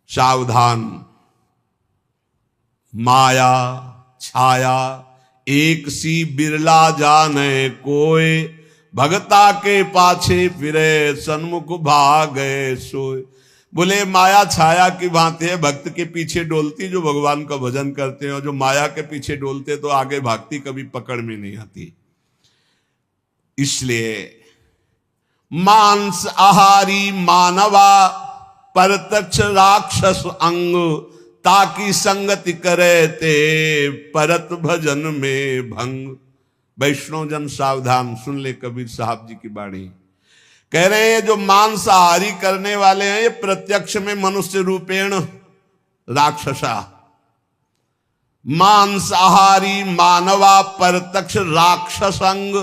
सावधान, माया छाया एक सी बिरला जाने कोय, भगता के पाछे फिरे सन्मुख भागे सोए। बोले माया छाया की भांति है, भक्त के पीछे डोलती जो भगवान का भजन करते हैं, और जो माया के पीछे डोलते तो आगे भागती कभी पकड़ में नहीं आती। इसलिए मांस आहारी मानवा परतक्ष राक्षस अंग, ताकि संगति करे ते परत भजन में भंग। वैष्णव जन सावधान, सुन ले कबीर साहब जी की वाणी। कह रहे हैं जो मांसाहारी करने वाले हैं ये प्रत्यक्ष में मनुष्य रूपेण राक्षसा। मांसाहारी मानवा परतक्ष राक्षसंग,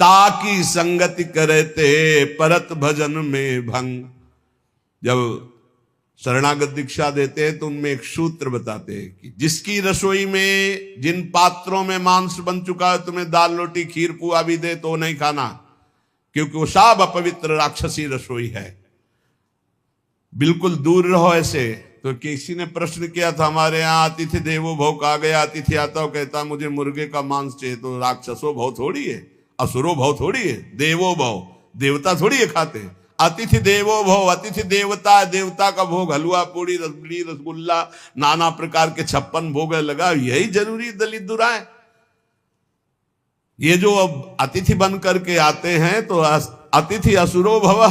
ताकि संगति करे ते परत भजन में भंग। जब शरणागत दीक्षा देते हैं तो उनमें एक सूत्र बताते हैं कि जिसकी रसोई में जिन पात्रों में मांस बन चुका है, तुम्हें दाल रोटी खीर पुआ भी दे तो नहीं खाना, क्योंकि वो सब अपवित्र राक्षसी रसोई है। बिल्कुल दूर रहो ऐसे। तो किसी ने प्रश्न किया था, हमारे यहाँ अतिथि देवो भव कहा गया, अतिथि आता हो कहता मुझे मुर्गे का मांस चाहिए, तो राक्षसो भव थोड़ी है, असुरो भव थोड़ी है, देवो भव देवता थोड़ी है खाते हैं। अतिथि देवो भव, अतिथि देवता है, देवता का भोग हलवा पूड़ी रसगुल्ली रसगुल्ला नाना प्रकार के 56 भोग लगा, यही जरूरी दलित दुराए। ये जो अब अतिथि बन करके आते हैं तो अतिथि असुरो भव,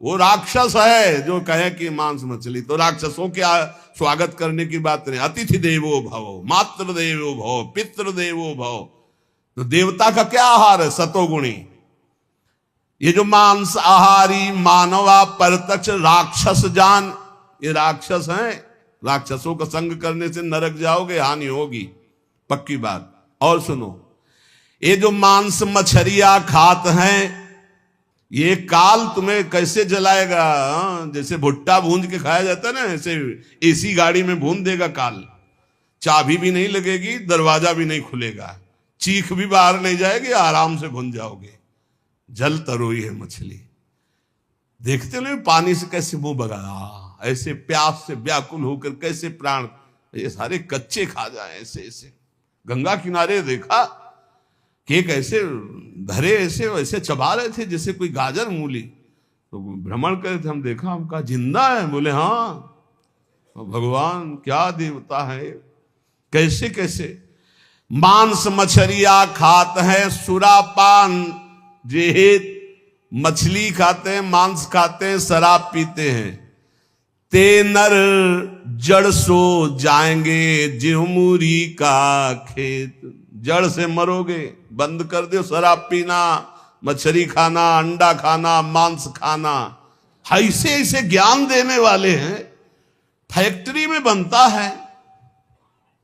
वो राक्षस है जो कहे कि मांस मछली, तो राक्षसों के स्वागत करने की बात नहीं। अतिथि देवो भव, मातृ देवो भव, पितृ देवो भव, तो देवता का क्या आहार है? सतोगुणी। ये जो मांस आहारी मानवा परतक्ष राक्षस जान, ये राक्षस हैं। राक्षसों का संग करने से नरक जाओगे, हानि होगी, पक्की बात। और सुनो, ये जो मांस मछरिया खात हैं, ये काल तुम्हें कैसे जलाएगा? जैसे भुट्टा भूंज के खाया जाता है ना, ऐसे एसी गाड़ी में भून देगा काल। चाबी भी नहीं लगेगी, दरवाजा भी नहीं खुलेगा, चीख भी बाहर नहीं जाएगी, आराम से भून जाओगे। जल तरोई है मछली, देखते नहीं पानी से कैसे मुंह बगा, ऐसे प्यास से व्याकुल होकर कैसे प्राण, ये सारे कच्चे खा जाए ऐसे ऐसे। गंगा किनारे देखा कि कैसे धरे ऐसे वैसे चबा रहे थे जैसे कोई गाजर मूली। तो भ्रमण करे थे, हम देखा, हम कहा जिंदा है? बोले हाँ, भगवान क्या देवता है। कैसे कैसे मांस मछरिया खात है, सुरापान जेहेत, मछली खाते हैं, मांस खाते हैं, शराब पीते हैं। ते नर जड़ सो जाएंगे जिहमुरी का खेत, जड़ से मरोगे। बंद कर दो शराब पीना, मछली खाना, अंडा खाना, मांस खाना। ऐसे ऐसे ज्ञान देने वाले हैं। फैक्ट्री में बनता है,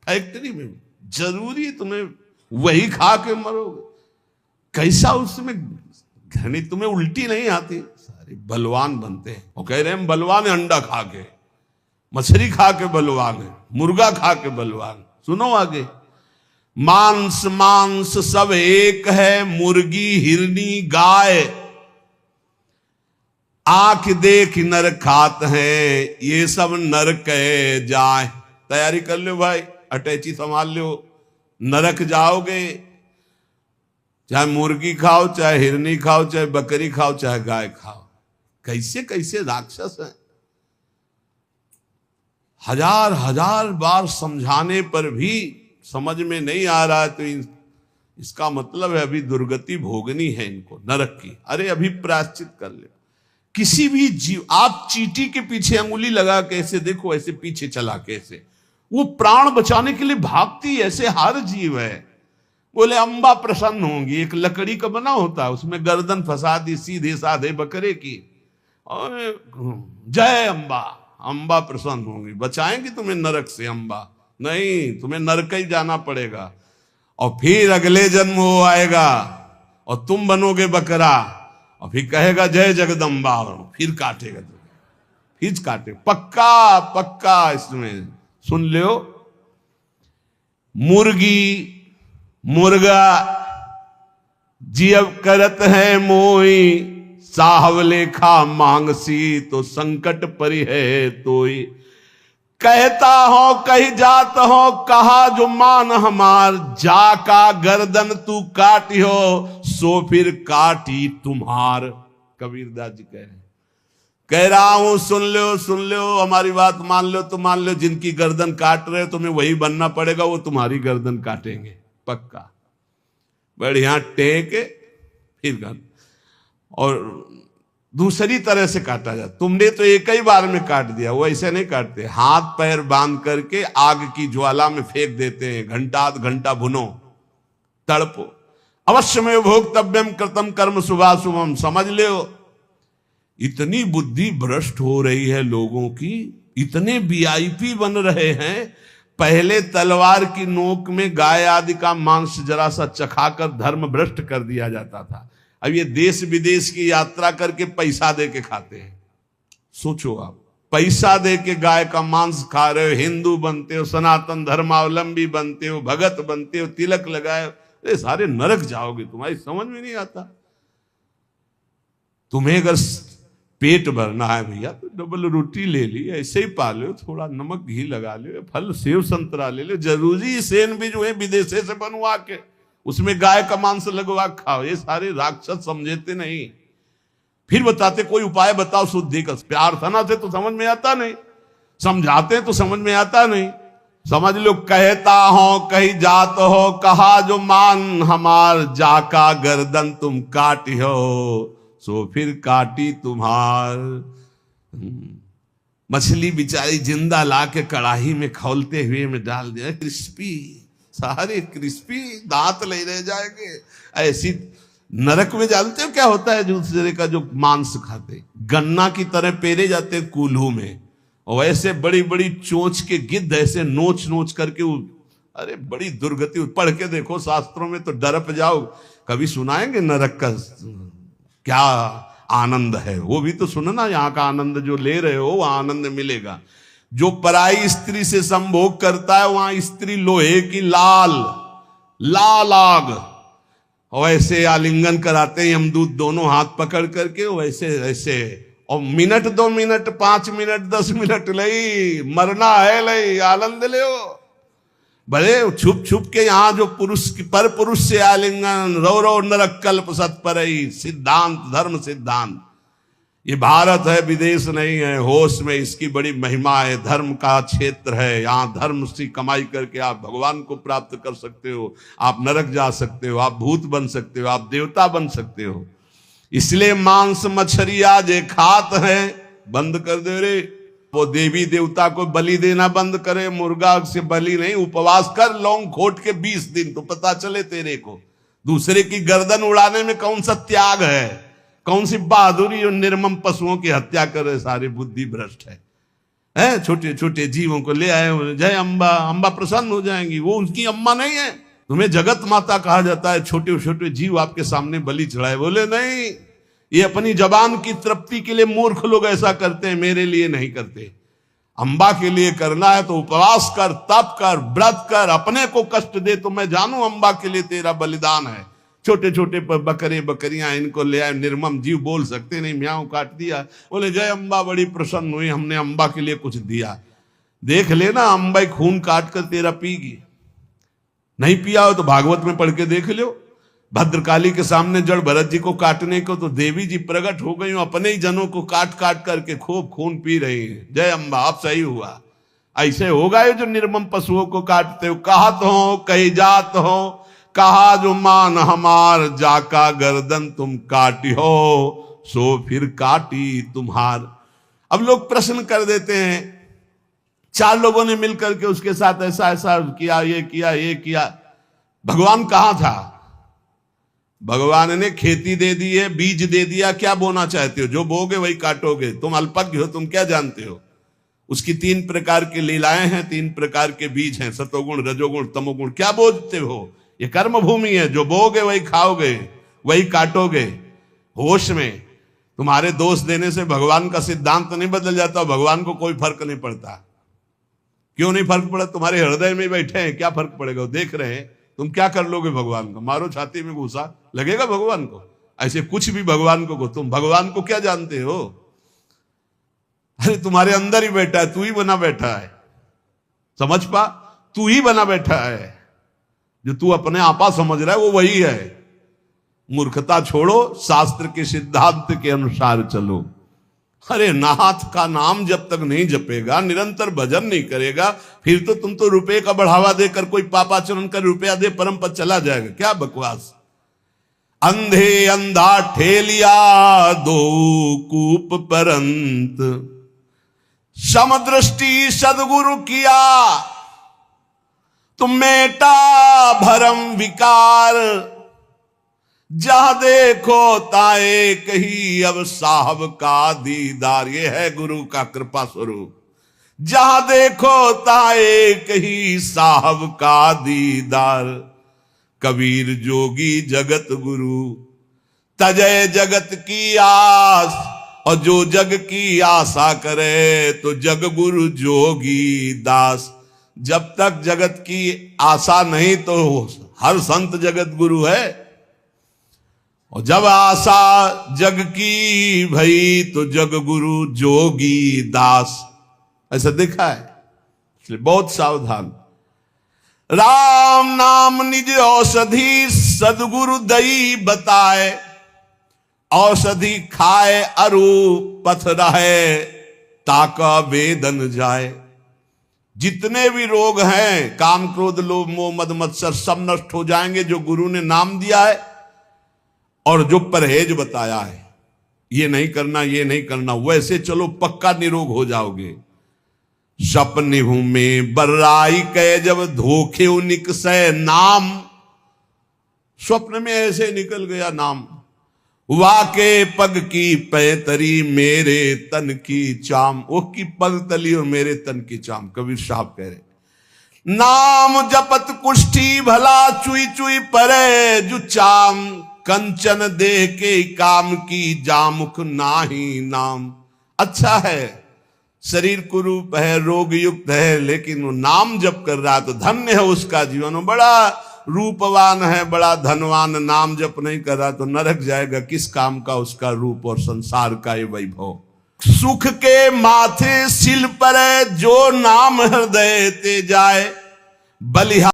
फैक्ट्री में जरूरी तुम्हें वही खा के मरोगे। कैसा उसमें घनी, तुम्हें उल्टी नहीं आती? सारे बलवान बनते हैं। वो कह रहे हैं बलवान है, अंडा खा के, मछली खा के बलवान है, मुर्गा खा के बलवान। सुनो आगे, मांस मांस सब एक है, मुर्गी हिरनी गाय, आंख देख नर खात है, ये सब नर कह जाए। तैयारी कर लो भाई, अटैची संभाल लो, नरक जाओगे। चाहे मुर्गी खाओ, चाहे हिरनी खाओ, चाहे बकरी खाओ, चाहे गाय खाओ। कैसे कैसे राक्षस हैं। हजार हजार बार समझाने पर भी समझ में नहीं आ रहा है, तो इसका मतलब है अभी दुर्गति भोगनी है इनको, नरक की। अरे अभी प्रायश्चित कर ले। किसी भी जीव, आप चींटी के पीछे अंगुली लगा के ऐसे देखो, ऐसे पीछे चला के ऐसे, वो प्राण बचाने के लिए भागती, ऐसे हर जीव है। बोले अम्बा प्रसन्न होंगी, एक लकड़ी का बना होता है, उसमें गर्दन फंसा दी सीधे साधे बकरे की, और जय अम्बा, अम्बा प्रसन्न होंगी, बचाएंगी तुम्हें नरक से अम्बा। नहीं, तुम्हें नरक ही जाना पड़ेगा, और फिर अगले जन्म वो आएगा और तुम बनोगे बकरा, और फिर कहेगा जय जगदम्बा, और फिर काटेगा तुम्हें, फिर काटे। पक्का पक्का इसमें सुन लो। मुर्गी मुर्गा जियब करत है मोई, साहब लेखा मांगसी तो संकट परि है तोई। कहता हो कही जात हो कहा जो मान हमार, जाका गर्दन तू काटियो सो फिर काटी तुम्हार। कबीरदास जी कह रहा हूं सुन लो हमारी बात मान लो तो मान लो, जिनकी गर्दन काट रहे तुम्हें वही बनना पड़ेगा, वो तुम्हारी गर्दन काटेंगे पक्का। बढ़िया टेक फिर कर, और दूसरी तरह से काटा जाता। तुमने तो एक ही बार में काट दिया, वो ऐसे नहीं काटते, हाथ पैर बांध करके आग की ज्वाला में फेंक देते हैं, घंटा आध घंटा भुनो तड़पो। अवश्य में भोक्तव्यम कृतम कर्म शुभाशुभम। समझ लो इतनी बुद्धि भ्रष्ट हो रही है लोगों की, इतने वीआईपी बन रहे हैं। पहले तलवार की नोक में गाय आदि का मांस जरा सा चखाकर धर्म भ्रष्ट कर दिया जाता था, अब ये देश विदेश की यात्रा करके पैसा दे के खाते हैं। सोचो आप, पैसा दे के गाय का मांस खा रहे हो, हिंदू बनते हो, सनातन धर्मावलंबी बनते हो, भगत बनते हो, तिलक लगाए, अरे सारे नरक जाओगे, तुम्हारी समझ में नहीं आता। तुम्हें अगर पेट भरना है भैया तो डबल रोटी ले ली, ऐसे ही पा लो, थोड़ा नमक घी लगा लो, फल सेव संतरा ले लो, जरूरी सेन भी जो है विदेशे से बनवा के उसमें गाय का मांस लगवा खाओ। ये सारे राक्षस समझते नहीं, फिर बताते कोई उपाय बताओ शुद्धि का। प्रार्थना से तो समझ में आता नहीं, समझाते तो समझ में आता नहीं। समझ लो कहता हो कही जात हो कहा जो मान हमार, जाका गर्दन तुम काटी हो सो फिर काटी तुम्हार। मछली बिचारी जिंदा ला के कड़ाही में खौलते हुए में डाल दिया, क्रिस्पी, सारे क्रिस्पी, दांत ले रह जाएंगे। ऐसी नरक में जानते हो क्या होता है दूसरे का जो मांस खाते, गन्ना की तरह पेरे जाते हैं कूल्हू में, और ऐसे बड़ी बड़ी चोंच के गिद्ध ऐसे नोच नोच करके, अरे बड़ी दुर्गति। पढ़ के देखो शास्त्रों में तो डरप जाओ। कभी सुनाएंगे नरक का क्या आनंद है, वो भी तो सुनना। यहाँ का आनंद जो ले रहे हो वहां आनंद मिलेगा। जो पराई स्त्री से संभोग करता है वहां स्त्री लोहे की लाल आग, और ऐसे आलिंगन कराते हैं यमदूत दोनों हाथ पकड़ करके, वैसे ऐसे, और मिनट 2 मिनट 5 मिनट 10 मिनट लई मरना है, लई आनंद ले। बड़े छुप छुप के यहाँ जो पुरुष पर पुरुष से आलिंगन, रो नरक कल्प सत्परई, सिद्धांत धर्म सिद्धांत। ये भारत है, विदेश नहीं है, होश में इसकी बड़ी महिमा है। धर्म का क्षेत्र है, यहाँ धर्म से कमाई करके आप भगवान को प्राप्त कर सकते हो, आप नरक जा सकते हो, आप भूत बन सकते हो, आप देवता बन सकते हो। इसलिए मांस मछलियां जे खात है बंद कर दे रे। वो देवी देवता को बलि देना बंद करे, मुर्गा से बलि नहीं, उपवास कर लौंग खोट के 20 दिन, तो पता चले तेरे को दूसरे की गर्दन उड़ाने में कौन सा त्याग है, कौन सी बहादुरी। और निर्मम पशुओं की हत्या करे, सारे बुद्धि भ्रष्ट है। छोटे छोटे जीवों को ले आए, जय अम्बा, अम्बा प्रसन्न हो जाएंगी, वो उनकी अम्मा नहीं है। तुम्हें जगत माता कहा जाता है, छोटे छोटे जीव आपके सामने बलि चढ़ाए। बोले नहीं, ये अपनी जबान की तृप्ति के लिए मूर्ख लोग ऐसा करते हैं, मेरे लिए नहीं करते। अम्बा के लिए करना है तो उपवास कर, तप कर, व्रत कर, अपने को कष्ट दे तो मैं जानू अम्बा के लिए तेरा बलिदान है। छोटे छोटे बकरे बकरियां इनको ले आए, निर्मम जीव बोल सकते नहीं, म्याऊं काट दिया, बोले जय अम्बा बड़ी प्रसन्न हुई, हमने अम्बा के लिए कुछ दिया। देख लेना अम्बा खून काट कर तेरा पीगी। नहीं पिया हो तो भागवत में पढ़ के देख लो, भद्रकाली के सामने जड़ भरत जी को काटने को तो देवी जी प्रकट हो गई, अपने ही जनों को काट काट करके खूब खून पी रही हैं। जय अम्बा, अब सही हुआ। ऐसे होगा ये जो निर्मम पशुओं को काटते हो। कहत हो कही जात हो कहा जो मान हमार, जाका गर्दन तुम काटी हो सो फिर काटी तुम्हार। अब लोग प्रश्न कर देते हैं, 4 लोगों ने मिलकर के उसके साथ ऐसा ऐसा किया, ये किया, ये किया, भगवान कहां था? भगवान ने खेती दे दी है, बीज दे दिया, क्या बोना चाहते हो? जो बोगे वही काटोगे। तुम अल्पज्ञ हो, तुम क्या जानते हो? उसकी 3 प्रकार की लीलाएं हैं, 3 प्रकार के बीज हैं, सतोगुण रजोगुण तमोगुण। क्या बोते हो? ये कर्म भूमि है, जो बोगे वही खाओगे, वही काटोगे। होश में तुम्हारे दोष देने से भगवान का सिद्धांत नहीं बदल जाता, भगवान को कोई फर्क नहीं पड़ता। क्यों नहीं फर्क पड़ा? तुम्हारे हृदय में बैठे हैं, क्या फर्क पड़ेगा? देख रहे हैं, तुम क्या कर लोगे भगवान को? मारो छाती में घुसा, लगेगा भगवान को? ऐसे कुछ भी भगवान को तुम भगवान को क्या जानते हो? अरे तुम्हारे अंदर ही बैठा है, तू ही बना बैठा है। समझ पा, तू ही बना बैठा है। जो तू अपने आपा समझ रहा है वो वही है। मूर्खता छोड़ो, शास्त्र के सिद्धांत के अनुसार चलो। अरे नाथ का नाम जब तक नहीं जपेगा, निरंतर भजन नहीं करेगा, फिर तो तुम तो रुपए का बढ़ावा देकर कोई पापाचरण कर रुपया दे परम पद चला जाएगा। क्या बकवास। अंधे अंधा ठेलिया दो कूप परंत, समदृष्टि सदगुरु किया तुम मेटा भरम विकार, जहां देखो ताए कही अब साहब का दीदार। ये है गुरु का कृपा स्वरूप। जहां देखो ताए कही साहब का दीदार, कबीर जोगी जगत गुरु तजय जगत की आस। और जो जग की आशा करे तो जग गुरु जोगी दास। जब तक जगत की आशा नहीं तो हर संत जगत गुरु है, और जब आशा जग की भई तो जग गुरु जोगी दास। ऐसा देखा है, इसलिए बहुत सावधान। राम नाम निज औषधि सदगुरु दई बताए, औषधि खाए अरु पथ रहे ताका वेदन जाए। जितने भी रोग हैं, काम क्रोध लोभ मोह मद मत्सर, सब नष्ट हो जाएंगे जो गुरु ने नाम दिया है और जो परहेज बताया है। ये नहीं करना, ये नहीं करना, वैसे चलो पक्का निरोग हो जाओगे। सपने में बर्राई के जब धोखे निकसे नाम, स्वप्न में ऐसे निकल गया नाम। वाके पग की पैतरी मेरे तन की चाम, वो की पग तली और मेरे तन की चाम। कबीर साहब कह रहे नाम जपत कुष्ठी भला चुई चुई परे जु चाम, कंचन दे के काम की जामुख नाही नाम। अच्छा है, शरीर कुरूप है, रोग युक्त है, लेकिन वो नाम जप कर रहा है तो धन्य है उसका जीवन। वो बड़ा रूपवान है, बड़ा धनवान, नाम जप नहीं कर रहा तो नरक जाएगा। किस काम का उसका रूप और संसार का ये वैभव। सुख के माथे सिल पर जो नाम हृदय ते जाए, बलिहार